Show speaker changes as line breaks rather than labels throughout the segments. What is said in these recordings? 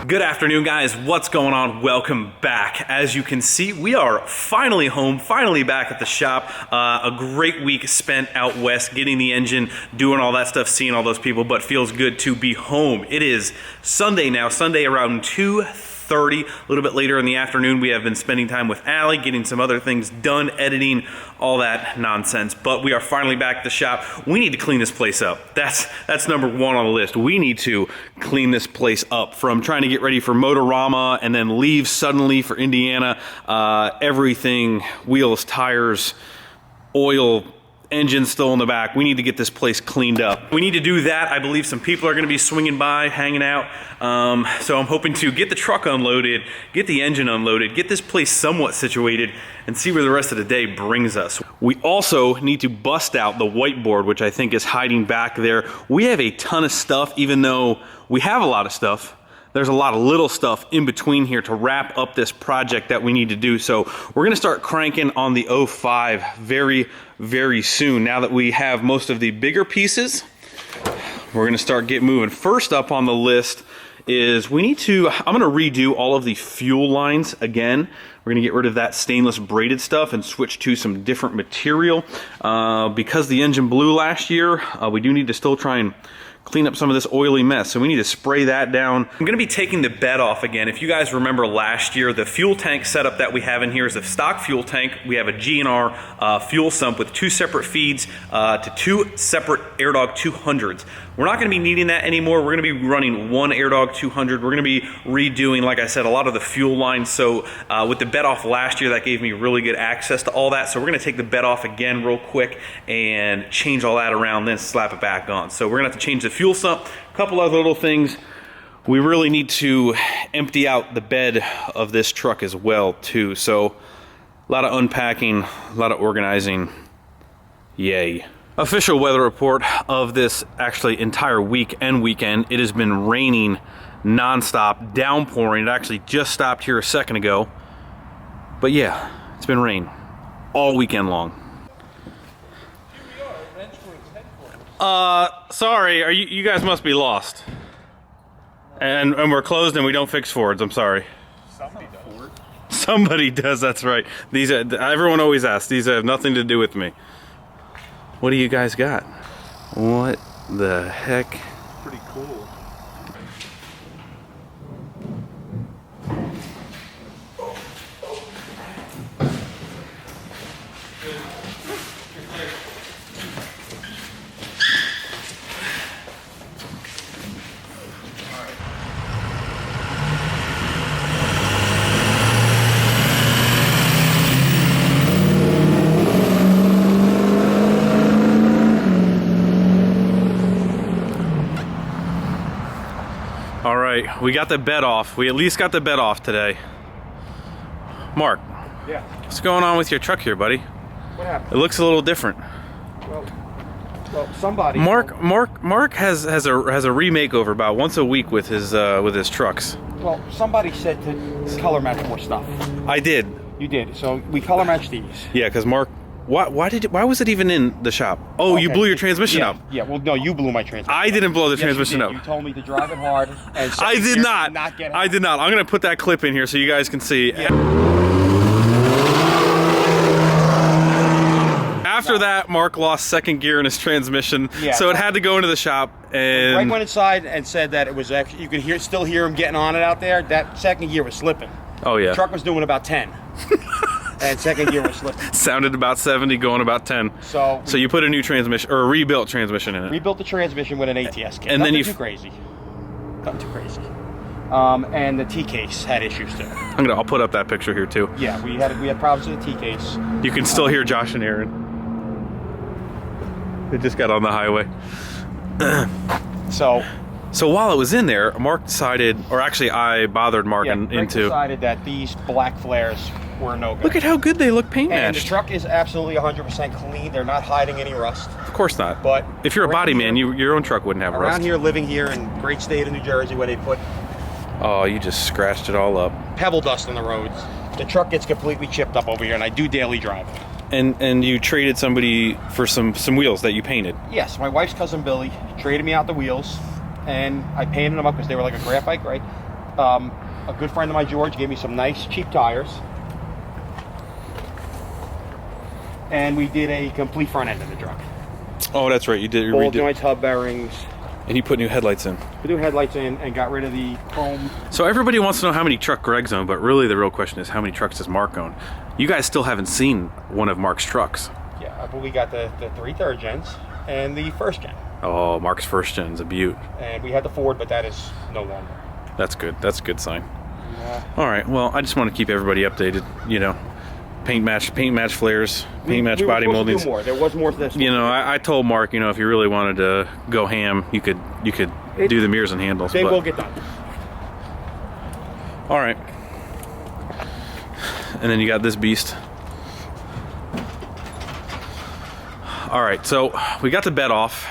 Good afternoon, guys. What's going on? Welcome back. As you can see, we are finally home, finally back at the shop. A great week spent out west, getting the engine, doing all that stuff, seeing all those people, but feels good to be home. It is Sunday now, Sunday around 2:30, a little bit later in the afternoon. We have been spending time with Allie, getting some other things done, editing, all that nonsense. But we are finally back at the shop. We need to clean this place up. That's number one on the list. We need to clean this place up, from trying to get ready for Motorama and then leave suddenly for Indiana. Everything, wheels, tires, oil, engine still in the back. We need to get this place cleaned up. We need to do that. I believe some people are going to be swinging by, hanging out. So I'm hoping to get the truck unloaded, get the engine unloaded, get this place somewhat situated, and see where the rest of the day brings us. We also need to bust out the whiteboard, which I think is hiding back there. We have a ton of stuff, even though we have a lot of stuff. There's a lot of little stuff in between here to wrap up this project that we need to do. So we're gonna start cranking on the 05 very, very soon. Now that we have most of the bigger pieces, we're gonna start getting moving. First up on the list is I'm gonna redo all of the fuel lines again. We're gonna get rid of that stainless braided stuff and switch to some different material. Because the engine blew last year, we do need to still try and clean up some of this oily mess, so we need to spray that down. I'm gonna be taking the bed off again. If you guys remember last year, the fuel tank setup that we have in here is a stock fuel tank. We have a GNR fuel sump with 2 separate feeds to 2 separate AirDog 200s. We're not gonna be needing that anymore. We're gonna be running 1 AirDog 200. We're gonna be redoing, like I said, a lot of the fuel lines. So with the bed off last year, that gave me really good access to all that. So we're gonna take the bed off again real quick and change all that around, then slap it back on. So we're gonna have to change the fuel sump, a couple other little things. We really need to empty out the bed of this truck as well too. So a lot of unpacking, a lot of organizing. Yay. Official weather report of this actually entire week and weekend. It has been raining nonstop, downpouring. It actually just stopped here a second ago. But yeah, it's been rain all weekend long. Sorry, you guys must be lost. And we're closed and we don't fix Fords. I'm sorry. Somebody does. Somebody does, that's right. These everyone always asks. These have nothing to do with me. What do you guys got? What the heck?
Pretty cool.
All right, we got the bed off. We at least got the bed off today. Mark.
Yeah.
What's going on with your truck here, buddy?
What happened?
It looks a little different.
Well, somebody.
Mark has a remake over about once a week with his trucks.
Well, somebody said to color match more stuff.
I did.
You did. So we color matched these.
Yeah, because Mark. Why was it even in the shop? Oh, okay. You blew your transmission up.
Yeah, well, no, you blew my transmission.
I didn't blow the transmission up.
You told me to drive it hard. And
I did not.
Get
I did not. I'm going to put that clip in here so you guys can see. Yeah. After that, Mark lost second gear in his transmission, so it had to go into the shop. And
Greg went inside and said that it was actually, you could still hear him getting on it out there. That second gear was slipping.
Oh, yeah.
The truck was doing about 10. And second gear was slipping.
Sounded about 70, going about 10. So you put a new transmission, or a rebuilt transmission in it.
Rebuilt the transmission with an ATS kit.
And then
too crazy. Nothing too crazy. And the T-case had issues too.
I'll put up that picture here too.
Yeah, we had problems with the T-case.
You can still hear Josh and Aaron. They just got on the highway. So while it was in there, Mark decided, or actually I bothered Mark
decided that these black flares were no good.
Look at how good they look paint matched.
And the truck is absolutely 100% clean. They're not hiding any rust.
Of course not.
But
if you're a body man, your own truck wouldn't have rust.
Around here, living here in great state of New Jersey, where they put
Oh, you just scratched it all up.
Pebble dust on the roads. The truck gets completely chipped up over here, and I do daily drive it.
And you traded somebody for some wheels that you painted?
Yes, my wife's cousin Billy traded me out the wheels, and I painted them up because they were like a graphite gray. A good friend of mine, George, gave me some nice cheap tires. And we did a complete front end of the truck.
Oh, that's right. You did.
Ball joints, hub bearings.
And you put new headlights in.
Put new headlights in and got rid of the chrome.
So everybody wants to know how many truck Greg's own, but really the real question is how many trucks does Mark own? You guys still haven't seen one of Mark's trucks.
Yeah, but we got the 3 third gens and the first gen.
Oh, Mark's first gen's a beaut.
And we had the Ford, but that is no longer.
That's good. That's a good sign.
Yeah.
All right. Well, I just want to keep everybody updated. You know, paint match flares, paint match body moldings.
More. There was more to this.
You know, I told Mark, you know, if you really wanted to go ham, you could do the mirrors and handles.
They will get done.
All right. And then you got this beast. All right. So we got the bed off.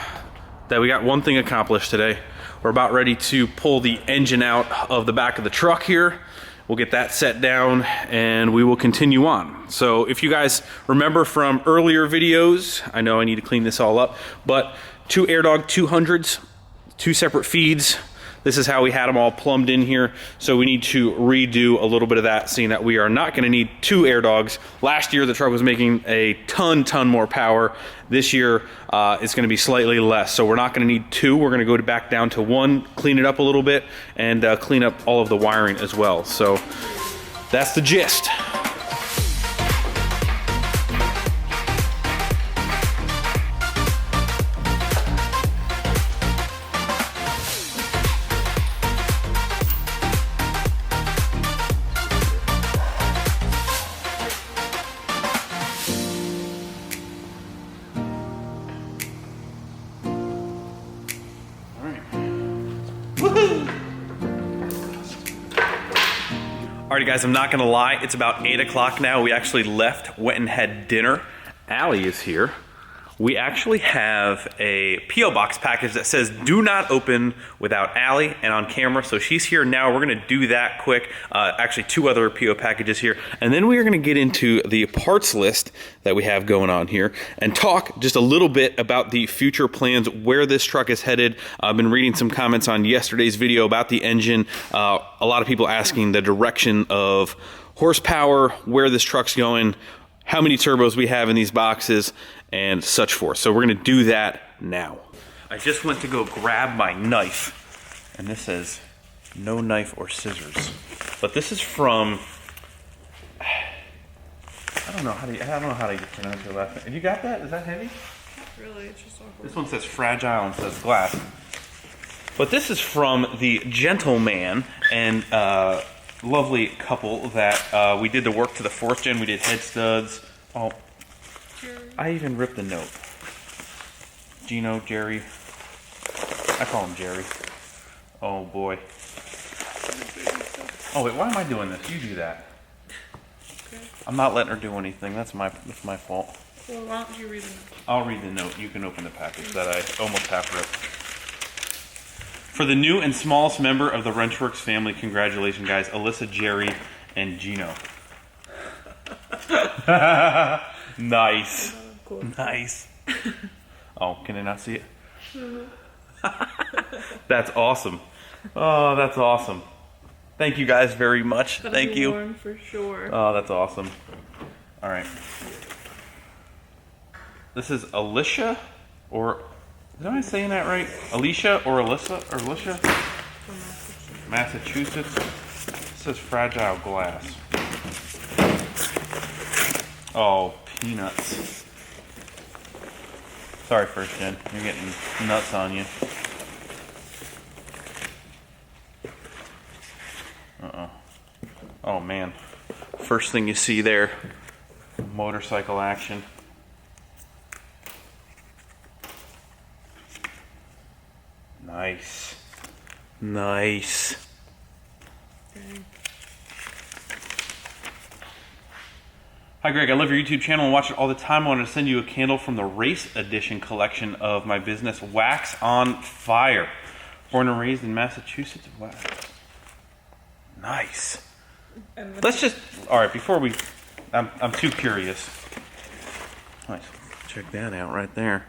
That we got one thing accomplished today. We're about ready to pull the engine out of the back of the truck here. We'll get that set down and we will continue on. So if you guys remember from earlier videos, I know I need to clean this all up, but 2 AirDog 200s, 2 separate feeds. This is how we had them all plumbed in here. So we need to redo a little bit of that, seeing that we are not gonna need 2 AirDogs. Last year, the truck was making a ton more power. This year, it's gonna be slightly less. So we're not gonna need 2. We're gonna go back down to 1, clean it up a little bit, and clean up all of the wiring as well. So that's the gist. Alrighty guys, I'm not gonna lie, it's about 8 o'clock now. We actually left, went and had dinner. Allie is here. We actually have a P.O. Box package that says do not open without Allie and on camera. So she's here now. We're gonna do that quick. Actually 2 other P.O. packages here. And then we are gonna get into the parts list that we have going on here and talk just a little bit about the future plans, where this truck is headed. I've been reading some comments on yesterday's video about the engine. A lot of people asking the direction of horsepower, where this truck's going, how many turbos we have in these boxes, and such forth. So we're gonna do that now. I just went to go grab my knife, and this says no knife or scissors. But this is from, I don't know how to pronounce your last name. Have you got that? Is that heavy?
Not really, it's just awkward.
This one says fragile and says glass. But this is from the gentleman and lovely couple that we did the work to the 4th gen. We did head studs. Oh,
Jerry.
I even ripped the note. Gino, Jerry. I call him Jerry. Oh boy. Oh wait, why am I doing this? You do that.
Okay.
I'm not letting her do anything. That's my fault.
Well, why don't you read it?
I'll read the note. You can open the package that I almost half ripped. For the new and smallest member of the Wrenchworks family, congratulations, guys. Alyssa, Jerry, and Gino. Nice.
Cool.
Nice. Oh, can I not see it? That's awesome. Oh, that's awesome. Thank you guys very much. Thank you.
Warm for sure.
Oh, that's awesome. All right. This is Alicia, or am I saying that right? Alicia or Alyssa or Alicia?
From Massachusetts.
Massachusetts. It says fragile glass. Oh, peanuts. Sorry, 1st gen. You're getting nuts on you. Uh-oh. Oh, man. First thing you see there, motorcycle action. Nice. Nice.
Okay.
Hi Greg, I love your YouTube channel and watch it all the time. I wanted to send you a candle from the Race Edition collection of my business, Wax on Fire. Born and raised in Massachusetts. Wow. Nice. Let's just, all right, before we, I'm too curious. Nice. Check that out right there.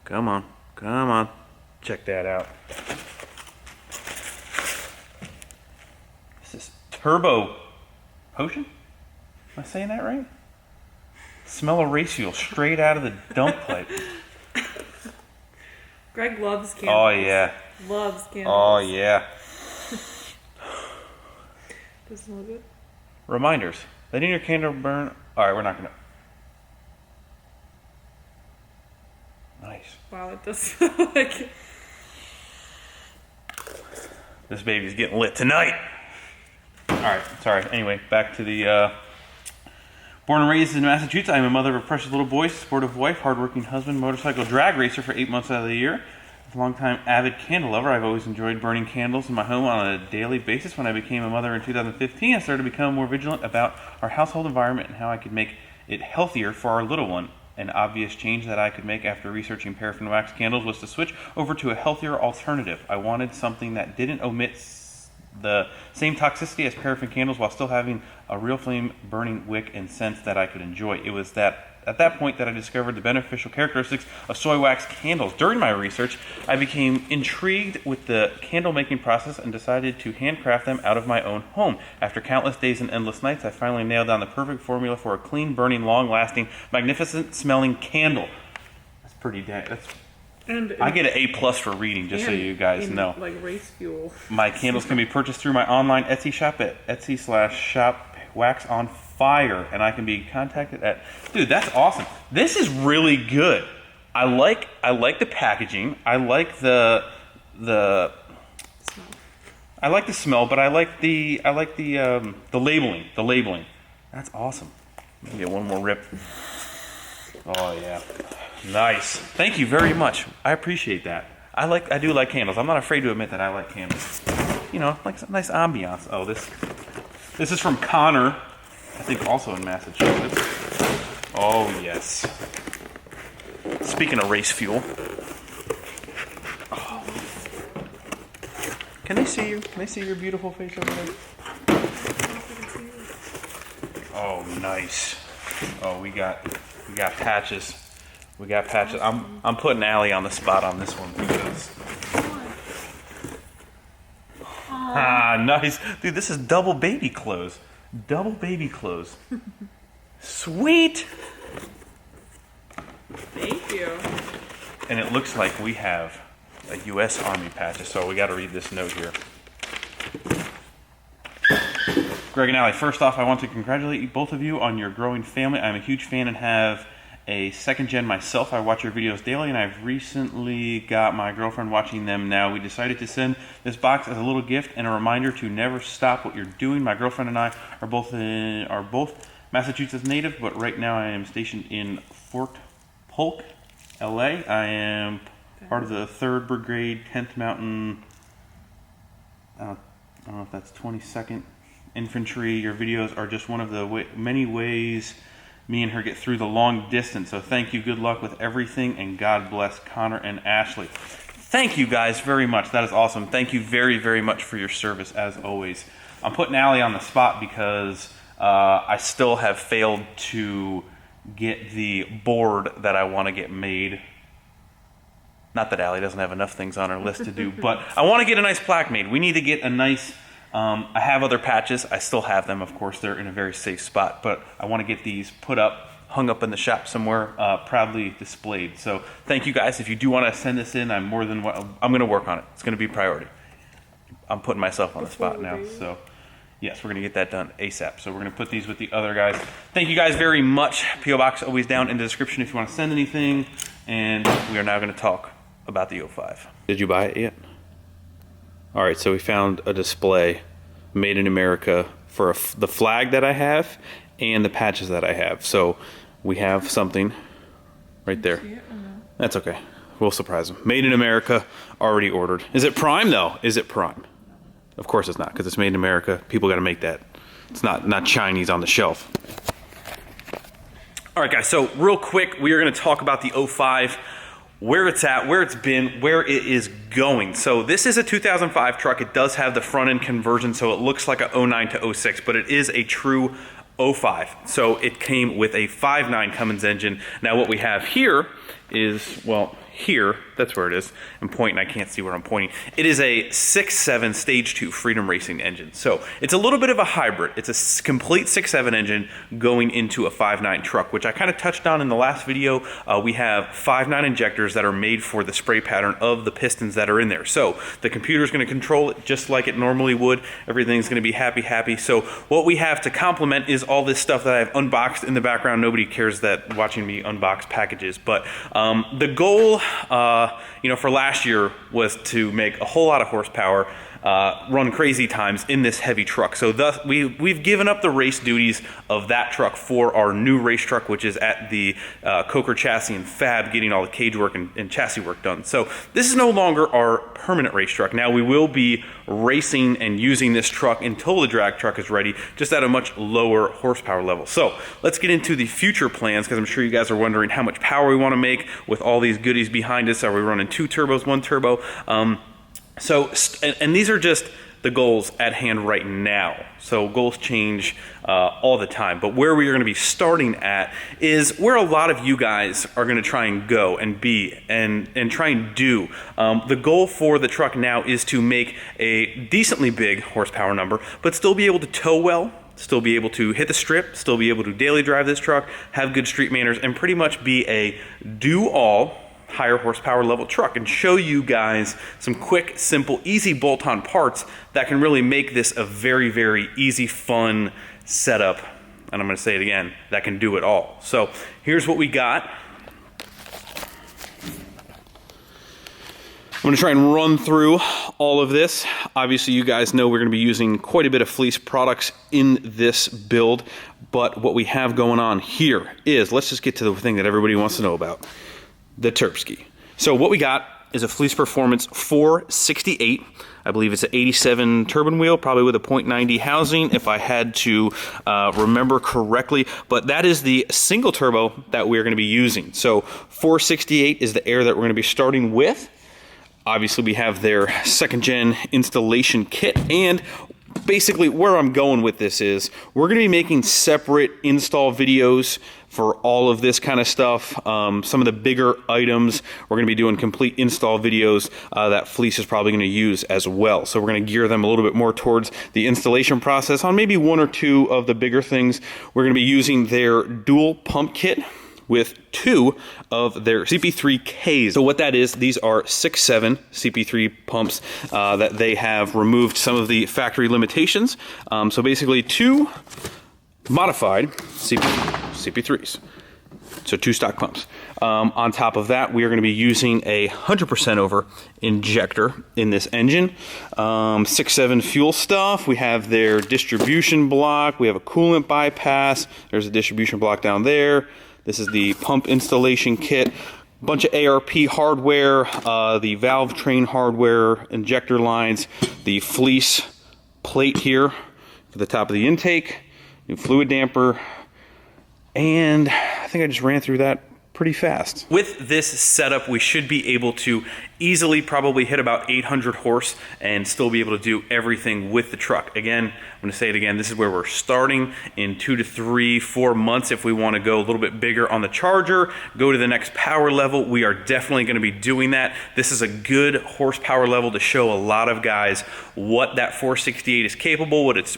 Come on, come on. Check that out. Turbo Potion? Am I saying that right? Smell of race fuel straight out of the dump pipe.
Greg loves candles.
Oh, yeah.
Loves candles.
Oh, yeah.
Does it smell good?
Reminders. Letting your candle burn. All right, we're not going to. Nice.
Wow, it does smell like...
This baby's getting lit tonight. All right, sorry. Anyway, back to the... Born and raised in Massachusetts, I am a mother of a precious little boy, supportive wife, hardworking husband, motorcycle drag racer for 8 months out of the year. As a long-time avid candle lover, I've always enjoyed burning candles in my home on a daily basis. When I became a mother in 2015, I started to become more vigilant about our household environment and how I could make it healthier for our little one. An obvious change that I could make after researching paraffin wax candles was to switch over to a healthier alternative. I wanted something that didn't omit the same toxicity as paraffin candles while still having a real flame burning wick and scent that I could enjoy. It was at that point that I discovered the beneficial characteristics of soy wax candles. During my research, I became intrigued with the candle making process and decided to handcraft them out of my own home. After countless days and endless nights, I finally nailed down the perfect formula for a clean, burning, long-lasting, magnificent smelling candle. That's pretty dang. I get an A+ for reading, just so you guys know.
Like race fuel.
My candles can be purchased through my online Etsy shop at etsy.com/shop wax on fire, and I can be contacted at... Dude, that's awesome. This is really good. I like the packaging. I like the I like the smell, but I like the labeling. The labeling. That's awesome. Let me get one more rip. Oh yeah. Nice. Thank you very much. I appreciate that. I do like candles. I'm not afraid to admit that I like candles. You know, like some nice ambiance. Oh, this is from Connor, I think also in Massachusetts. Oh yes. Speaking of race fuel. Oh. Can they see you? Can they see your beautiful face over there? Oh, nice. Oh, we got patches. We got patches. I'm putting Allie on the spot on this one because. Nice. Dude, this is double baby clothes. Double baby clothes. Sweet.
Thank you.
And it looks like we have a U.S. Army patch, so we got to read this note here. Greg and Allie, first off, I want to congratulate both of you on your growing family. I'm a huge fan and have a second gen myself. I watch your videos daily, and I've recently got my girlfriend watching them now. We decided to send this box as a little gift and a reminder to never stop what you're doing. My girlfriend and I are both Massachusetts native, but right now I am stationed in Fort Polk, LA. I am part of the 3rd Brigade, 10th Mountain, I don't know if that's 22nd Infantry. Your videos are just one of the many ways me and her get through the long distance. So thank you, good luck with everything, and God bless Connor and Ashley. Thank you guys very much. That is awesome. Thank you very, very much for your service, as always. I'm putting Allie on the spot because I still have failed to get the board that I want to get made. Not that Allie doesn't have enough things on her list to do, but I want to get a nice plaque made. We need to get a nice... I have other patches. I still have them, of course. They're in a very safe spot, but I want to get these put up, hung up in the shop somewhere, proudly displayed. So thank you guys. If you do want to send this in, I'm going to work on it. It's going to be priority. I'm putting myself on the spot now. So yes, we're going to get that done ASAP. So we're going to put these with the other guys. Thank you guys very much. P.O. Box always down in the description if you want to send anything. And we are now going to talk about the 05. Did you buy it yet? All right, so we found a display made in America for the flag that I have and the patches that I have. So we have something right there. That's okay. We'll surprise them. Made in America, already ordered. Is it Prime though? Is it Prime? Of course it's not, because it's made in America. People got to make that. It's not Chinese on the shelf. All right, guys. So real quick, we are going to talk about the 05. Where it's at, where it's been, where it is going. So this is a 2005 truck. It does have the front end conversion, so it looks like a 09 to 06, but it is a true 05. So it came with a 5.9 Cummins engine. Now what we have here is, well, here, that's where it is. I'm pointing, I can't see where I'm pointing. It is a 6.7 Stage 2 Freedom Racing engine. So it's a little bit of a hybrid. It's a complete 6.7 engine going into a 5.9 truck, which I kind of touched on in the last video. We have 5.9 injectors that are made for the spray pattern of the pistons that are in there. So the computer's going to control it just like it normally would. Everything's going to be happy. So what we have to complement is all this stuff that I've unboxed in the background. Nobody cares that watching me unbox packages, but the goal for last year was to make a whole lot of horsepower, run crazy times in this heavy truck. So thus we've given up the race duties of that truck for our new race truck, which is at the Coker Chassis and Fab, getting all the cage work and chassis work done. So this is no longer our permanent race truck. Now we will be racing and using this truck until the drag truck is ready, just at a much lower horsepower level. So let's get into the future plans, because I'm sure you guys are wondering how much power we want to make with all these goodies behind us. Are we running 2 turbos, 1 turbo? And these are just the goals at hand right now. So goals change all the time, but where we are going to be starting at is where a lot of you guys are going to try and go and be and try and do. The goal for the truck now is to make a decently big horsepower number, but still be able to tow well, still be able to hit the strip, still be able to daily drive this truck, have good street manners, and pretty much be a do-all higher horsepower level truck, and show you guys some quick, simple, easy bolt-on parts that can really make this a very, very easy, fun setup. And I'm going to say it again, that can do it all. So here's what we got. I'm going to try and run through all of this. Obviously, you guys know we're going to be using quite a bit of fleece products in this build, but what we have going on here is, let's just get to the thing that everybody wants to know about. The Terpski. So what we got is a Fleece Performance 468. I believe it's an 87 turbine wheel, probably with a .90 housing, if I had to remember correctly. But that is the single turbo that we're going to be using. So 468 is the air that we're going to be starting with. Obviously, we have their 2nd gen installation kit, and basically where I'm going with this is we're going to be making separate install videos for all of this kind of stuff. Some of the bigger items, we're going to be doing complete install videos that Fleece is probably going to use as well. So we're going to gear them a little bit more towards the installation process. On maybe 1 or 2 of the bigger things, we're going to be using their dual pump kit with 2 of their CP3Ks. So what that is, these are 6.7 CP3 pumps that they have removed some of the factory limitations. So basically 2 modified CP3s. So 2 stock pumps. On top of that, we are going to be using a 100% over injector in this engine. 6.7 fuel stuff. We have their distribution block. We have a coolant bypass. There's a distribution block down there. This is the pump installation kit. Bunch of ARP hardware, the valve train hardware, injector lines, the fleece plate here for the top of the intake, new fluid damper, and I think I just ran through that pretty fast. With this setup, we should be able to easily probably hit about 800 horse and still be able to do everything with the truck. Again, I'm going to say it again, this is where we're starting. In 2 to 3, 4 months, if we want to go a little bit bigger on the Charger, go to the next power level, we are definitely going to be doing that. This is a good horsepower level to show a lot of guys what that 468 is capable, what its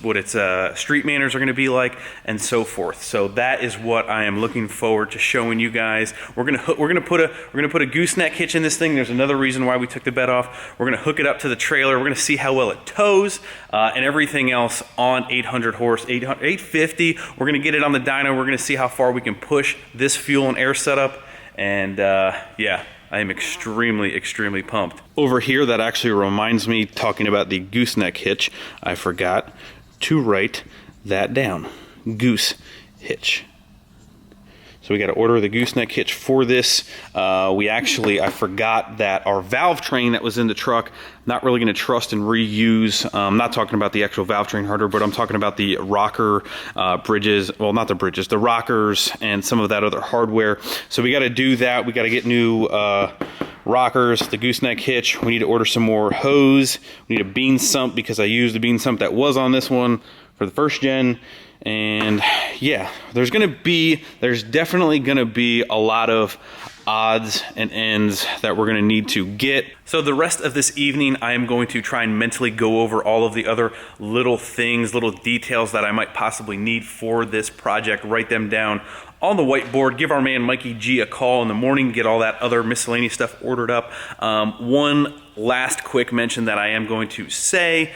street manners are going to be like, and so forth. So that is what I am looking forward to showing you guys. We're gonna put a gooseneck hitch in this thing. There's another reason why we took the bed off. We're gonna hook it up to the trailer. We're gonna see how well it tows and everything else on 800 horse, 850. We're gonna get it on the dyno. We're gonna see how far we can push this fuel and air setup. And yeah, I am extremely, extremely pumped. Over here, that actually reminds me, talking about the gooseneck hitch, I forgot to write that down. Goose hitch. So we got to order the gooseneck hitch for this. I forgot that our valve train that was in the truck, not really going to trust and reuse. I'm not talking about the actual valve train hardware, but I'm talking about the rocker bridges. Well, not the bridges, the rockers and some of that other hardware. So we got to do that. We got to get new rockers, the gooseneck hitch. We need to order some more hose. We need a bean sump because I used the bean sump that was on this one for the first gen. And yeah, there's definitely gonna be a lot of odds and ends that we're gonna need to get. So the rest of this evening, I am going to try and mentally go over all of the other little things, little details that I might possibly need for this project, write them down on the whiteboard, give our man Mikey G a call in the morning, get all that other miscellaneous stuff ordered up. One last quick mention that I am going to say,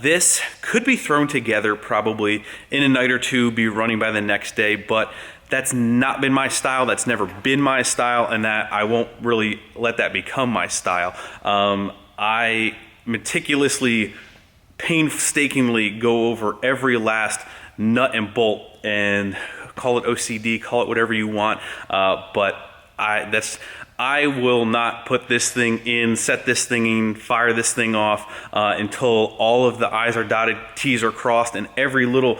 this could be thrown together probably in a night or two, be running by the next day, but that's not been my style, that's never been my style, and that I won't really let that become my style. I meticulously, painstakingly go over every last nut and bolt, and call it OCD, call it whatever you want, but I will not put this thing in, set this thing in, fire this thing off until all of the I's are dotted, T's are crossed, and every little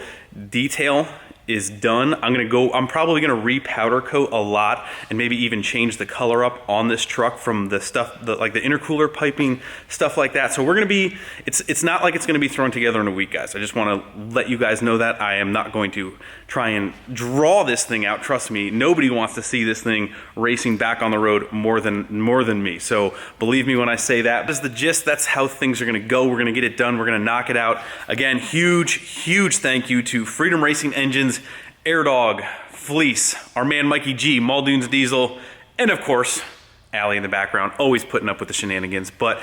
detail is done. I'm probably gonna repowder coat a lot and maybe even change the color up on this truck from the stuff, like the intercooler piping, stuff like that. So we're gonna be, it's not like it's gonna be thrown together in a week, guys. I just wanna let you guys know that I am not going to try and draw this thing out. Trust me, nobody wants to see this thing racing back on the road more than me. So believe me when I say that. That's the gist, that's how things are gonna go. We're gonna get it done, we're gonna knock it out. Again, huge thank you to Freedom Racing Engines, Air Dog, Fleece, our man Mikey G, Muldoon's Diesel, and of course, Allie in the background, always putting up with the shenanigans. But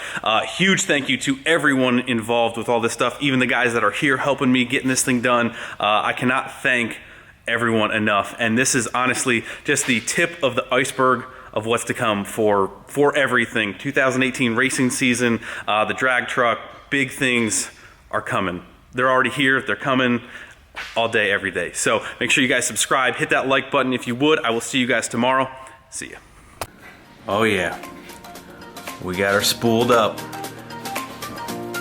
huge thank you to everyone involved with all this stuff, even the guys that are here helping me getting this thing done. I cannot thank everyone enough. And this is honestly just the tip of the iceberg of what's to come for everything. 2018 racing season, the drag truck, big things are coming. They're already here, they're coming all day, every day. So make sure you guys subscribe, hit that like button if you would. I will see you guys tomorrow. See ya. Oh yeah, we got her spooled up.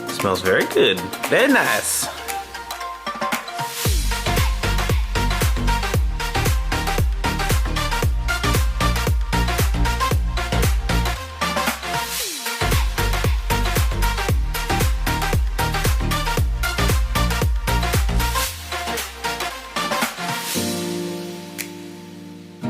Smells very good, very nice.